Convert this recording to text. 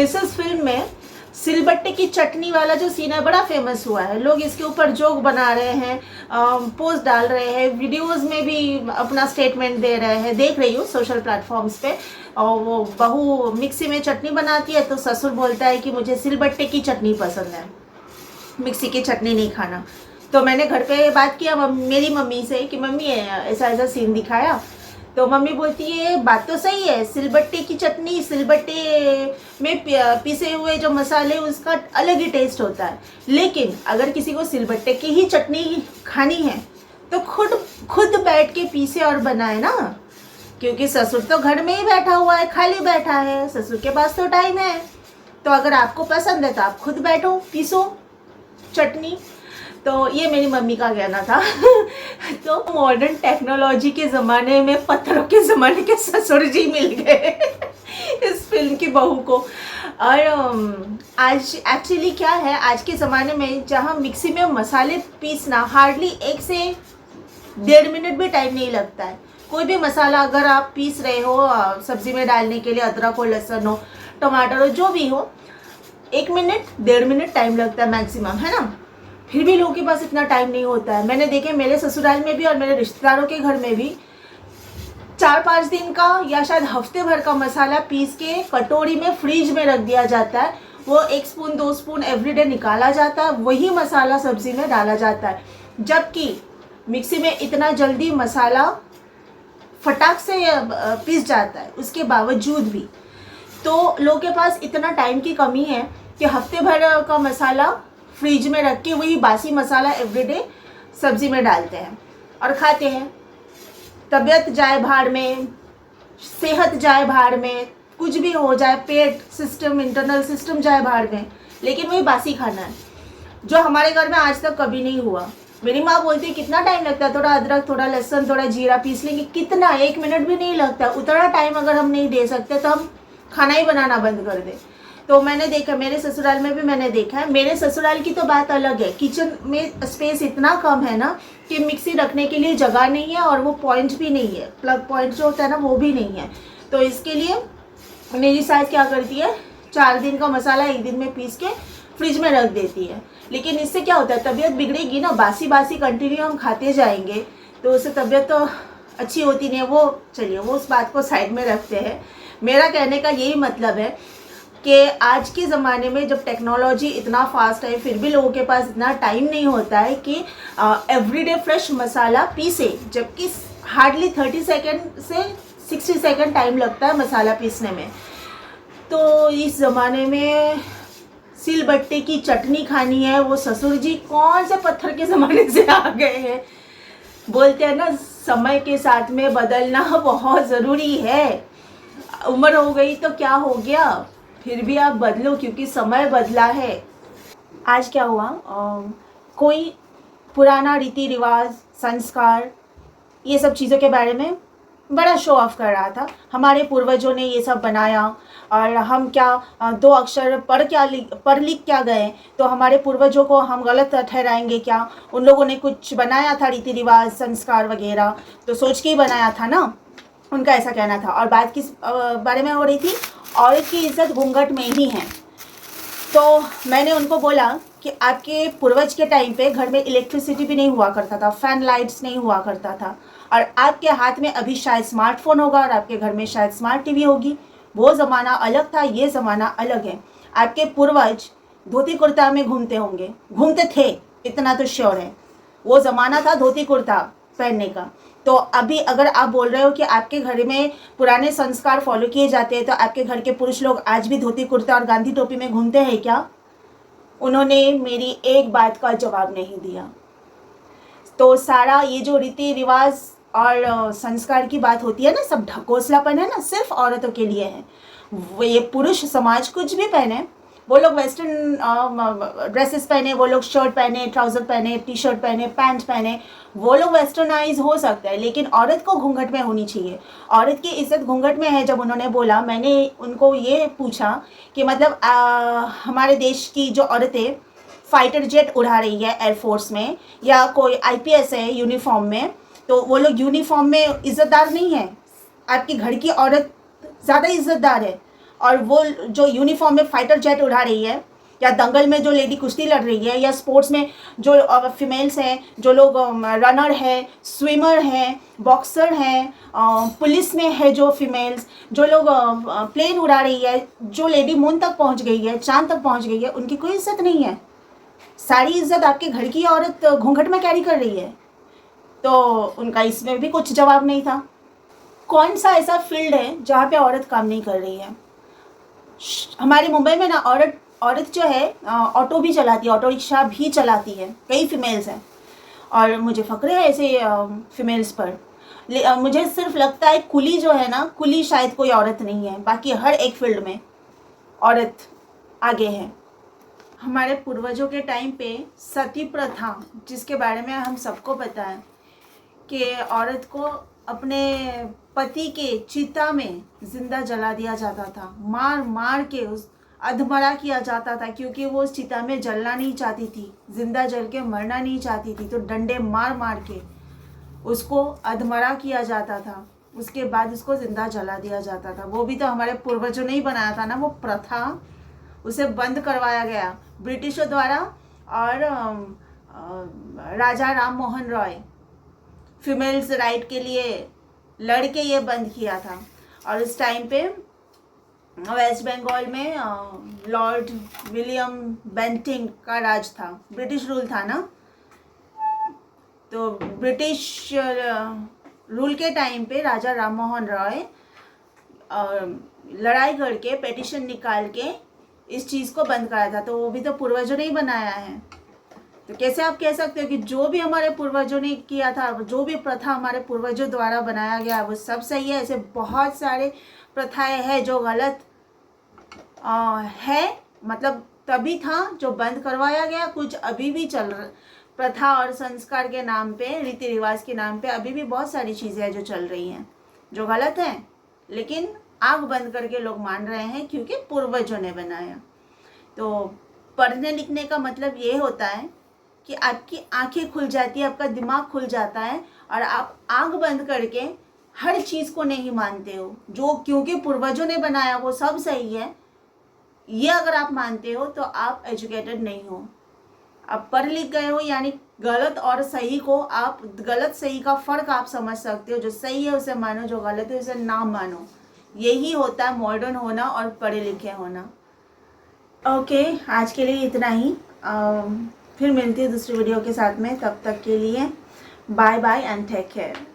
Mrs film में सिलबट्टे की चटनी वाला जो सीन है बड़ा फेमस हुआ है। लोग इसके ऊपर जोक बना रहे हैं, पोस्ट डाल रहे हैं, वीडियोस में भी अपना स्टेटमेंट दे रहे हैं। देख रही हूँ सोशल प्लेटफॉर्म्स पे। और वो बहू मिक्सी में चटनी बनाती है तो ससुर बोलता है कि मुझे सिलबट्टे की चटनी पसंद है, मिक्सी की चटनी नहीं खाना। तो मैंने घर पे बात किया मेरी मम्मी से कि मम्मी ऐसा ऐसा सीन दिखाया। तो मम्मी बोलती है बात तो सही है, सिलबट्टे की चटनी, सिलबट्टे में पिसे हुए जो मसाले उसका अलग ही टेस्ट होता है। लेकिन अगर किसी को सिलबट्टे की ही चटनी खानी है तो खुद बैठ के पीसे और बनाए ना, क्योंकि ससुर तो घर में ही बैठा हुआ है, खाली बैठा है, ससुर के पास तो टाइम है। तो अगर आपको पसंद है तो आप खुद बैठो पीसो चटनी। तो ये मेरी मम्मी का कहना था। तो मॉडर्न टेक्नोलॉजी के ज़माने में पत्थरों के ज़माने के ससुर जी मिल गए इस फिल्म की बहू को। और आज एक्चुअली क्या है, आज के ज़माने में जहाँ मिक्सी में मसाले पीसना हार्डली 1 से 1.5 मिनट भी टाइम नहीं लगता है। कोई भी मसाला अगर आप पीस रहे हो सब्ज़ी में डालने के लिए, अदरक हो, लहसुन हो, टमाटर हो, जो भी हो, 1 मिनट 1.5 मिनट टाइम लगता है मैक्सिमम, है ना। फिर भी लोगों के पास इतना टाइम नहीं होता है। मैंने देखे मेरे ससुराल में भी और मेरे रिश्तेदारों के घर में भी 4-5 दिन का या शायद हफ्ते भर का मसाला पीस के कटोरी में फ्रिज में रख दिया जाता है। वो 1 स्पून 2 स्पून एवरीडे निकाला जाता है, वही मसाला सब्जी में डाला जाता है। जबकि मिक्सी में इतना जल्दी मसाला फटाक से पीस जाता है, उसके बावजूद भी तो लोगों के पास इतना टाइम की कमी है कि हफ्ते भर का मसाला फ्रिज में रख के वही बासी मसाला एवरीडे सब्जी में डालते हैं और खाते हैं। तबीयत जाए भाड़ में, सेहत जाए भाड़ में, कुछ भी हो जाए, पेट सिस्टम, इंटरनल सिस्टम जाए भाड़ में, लेकिन वही बासी खाना है, जो हमारे घर में आज तक कभी नहीं हुआ। मेरी माँ बोलती है कितना टाइम लगता है, थोड़ा अदरक, थोड़ा लहसुन, थोड़ा जीरा पीस लेंगे, कितना 1 मिनट भी नहीं लगता। उतना टाइम अगर हम नहीं दे सकते तो हम खाना ही बनाना बंद कर दें। तो मैंने देखा, मेरे ससुराल में भी मैंने देखा है। मेरे ससुराल की तो बात अलग है, किचन में स्पेस इतना कम है ना कि मिक्सी रखने के लिए जगह नहीं है और वो पॉइंट भी नहीं है, प्लग पॉइंट जो होता है ना वो भी नहीं है। तो इसके लिए मेरी सास क्या करती है, 4 दिन का मसाला 1 दिन में पीस के फ्रिज में रख देती है। लेकिन इससे क्या होता है, तबीयत बिगड़ेगी ना, बासी बासी कंटिन्यू हम खाते जाएंगे तो उससे तबीयत तो अच्छी होती नहीं है। वो चलिए वो उस बात को साइड में रखते हैं। मेरा कहने का यही मतलब है कि आज के ज़माने में जब टेक्नोलॉजी इतना फास्ट है फिर भी लोगों के पास इतना टाइम नहीं होता है कि एवरीडे फ्रेश मसाला पीसे, जबकि हार्डली 30 सेकेंड से 60 सेकेंड टाइम लगता है मसाला पीसने में। तो इस ज़माने में सिलबट्टे की चटनी खानी है, वो ससुर जी कौन से पत्थर के ज़माने से आ गए हैं। बोलते हैं ना, समय के साथ में बदलना बहुत ज़रूरी है। उम्र हो गई तो क्या हो गया, फिर भी आप बदलो, क्योंकि समय बदला है। आज क्या हुआ, कोई पुराना रीति रिवाज, संस्कार, ये सब चीज़ों के बारे में बड़ा शो ऑफ कर रहा था। हमारे पूर्वजों ने ये सब बनाया और हम क्या 2 अक्षर पढ़ लिख क्या गए, तो हमारे पूर्वजों को हम गलत ठहराएंगे क्या। उन लोगों ने कुछ बनाया था रीति रिवाज, संस्कार वगैरह, तो सोच के ही बनाया था ना, उनका ऐसा कहना था। और बात किस बारे में हो रही थी, औरत की इज्जत घूंघट में ही है। तो मैंने उनको बोला कि आपके पूर्वज के टाइम पे घर में इलेक्ट्रिसिटी भी नहीं हुआ करता था, फैन लाइट्स नहीं हुआ करता था, और आपके हाथ में अभी शायद स्मार्टफोन होगा और आपके घर में शायद स्मार्ट टीवी होगी। वो ज़माना अलग था, ये ज़माना अलग है। आपके पूर्वज धोती कुर्ता में घूमते थे, इतना तो श्योर है। वो ज़माना था धोती कुर्ता पहनने का। तो अभी अगर आप बोल रहे हो कि आपके घर में पुराने संस्कार फॉलो किए जाते हैं, तो आपके घर के पुरुष लोग आज भी धोती कुर्ता और गांधी टोपी में घूमते हैं क्या? उन्होंने मेरी एक बात का जवाब नहीं दिया। तो सारा ये जो रीति रिवाज और संस्कार की बात होती है ना, सब ढकोसलापन है ना, सिर्फ औरतों के लिए है। ये पुरुष समाज कुछ भी पहने, वो लोग वेस्टर्न ड्रेसेस पहने, वो लोग शर्ट पहने, ट्राउज़र पहने, टी शर्ट पहने, पैंट पहने, वो लोग वेस्टर्नाइज हो सकता है, लेकिन औरत को घूंघट में होनी चाहिए। औरत की इज्जत घूंघट में है। जब उन्होंने बोला, मैंने उनको ये पूछा कि मतलब हमारे देश की जो औरतें फाइटर जेट उड़ा रही है एयरफोर्स में, या कोई IPS है यूनिफॉर्म में, तो वो लोग यूनिफॉर्म में इज़्ज़तदार नहीं है। आपकी घर की औरत ज़्यादा इज़्ज़तदार है। और वो जो यूनिफॉर्म में फाइटर जेट उड़ा रही है, या दंगल में जो लेडी कुश्ती लड़ रही है, या स्पोर्ट्स में जो फीमेल्स हैं, जो लोग रनर है, स्विमर हैं, बॉक्सर हैं, पुलिस में है जो फीमेल्स, जो लोग प्लेन उड़ा रही है, जो लेडी मून तक पहुंच गई है, चांद तक पहुंच गई है, उनकी कोई इज्जत नहीं है। सारी इज्जत आपके घर की औरत घूंघट में कैरी कर रही है। तो उनका इसमें भी कुछ जवाब नहीं था। कौन सा ऐसा फील्ड है जहाँ पे औरत काम नहीं कर रही है? हमारे मुंबई में ना औरत जो है ऑटो भी चलाती है, ऑटो रिक्शा भी चलाती है, कई फीमेल्स हैं, और मुझे फ़ख्र है ऐसे फीमेल्स पर। मुझे सिर्फ लगता है कुली जो है ना, कुली शायद कोई औरत नहीं है, बाकी हर एक फील्ड में औरत आगे है। हमारे पूर्वजों के टाइम पे सती प्रथा, जिसके बारे में हम सबको पता है कि औरत को अपने पति के चिता में जिंदा जला दिया जाता था, मार मार के उस अधमरा किया जाता था, क्योंकि वो उस चिता में जलना नहीं चाहती थी, जिंदा जल के मरना नहीं चाहती थी, तो डंडे मार मार के उसको अधमरा किया जाता था। उसके बाद उसको जिंदा जला दिया जाता था। वो भी तो हमारे पूर्वजों ने ही बनाया था ना, वो प्रथा। उसे बंद करवाया गया ब्रिटिशों द्वारा, और राजा राम मोहन रॉय फीमेल्स राइट के लिए लड़ के ये बंद किया था। और उस टाइम पे वेस्ट बंगाल में लॉर्ड विलियम बेंटिंग का राज था, ब्रिटिश रूल था ना। तो ब्रिटिश रूल के टाइम पे राजा राम मोहन रॉय लड़ाई करके पेटिशन निकाल के इस चीज़ को बंद कराया था। तो वो भी तो पूर्वजों ने ही बनाया है। तो कैसे आप कह सकते हो कि जो भी हमारे पूर्वजों ने किया था, जो भी प्रथा हमारे पूर्वजों द्वारा बनाया गया वो सब सही है? ऐसे बहुत सारे प्रथाएं हैं जो गलत है, मतलब तभी था जो बंद करवाया गया। कुछ अभी भी चल रहा, प्रथा और संस्कार के नाम पे, रीति रिवाज के नाम पे अभी भी बहुत सारी चीज़ें हैं जो चल रही हैं, जो गलत हैं, लेकिन आँख बंद करके लोग मान रहे हैं क्योंकि पूर्वजों ने बनाया। तो पढ़ने लिखने का मतलब ये होता है कि आपकी आंखें खुल जाती है, आपका दिमाग खुल जाता है, और आप आंख बंद करके हर चीज़ को नहीं मानते हो जो क्योंकि पूर्वजों ने बनाया वो सब सही है। ये अगर आप मानते हो तो आप एजुकेटेड नहीं हो। आप पढ़ लिख गए हो, यानी गलत और सही को आप, गलत सही का फ़र्क आप समझ सकते हो। जो सही है उसे मानो, जो गलत है उसे ना मानो। यही होता है मॉडर्न होना और पढ़े लिखे होना। ओके, आज के लिए इतना ही। फिर मिलती है दूसरी वीडियो के साथ में। तब तक के लिए bye bye and take care.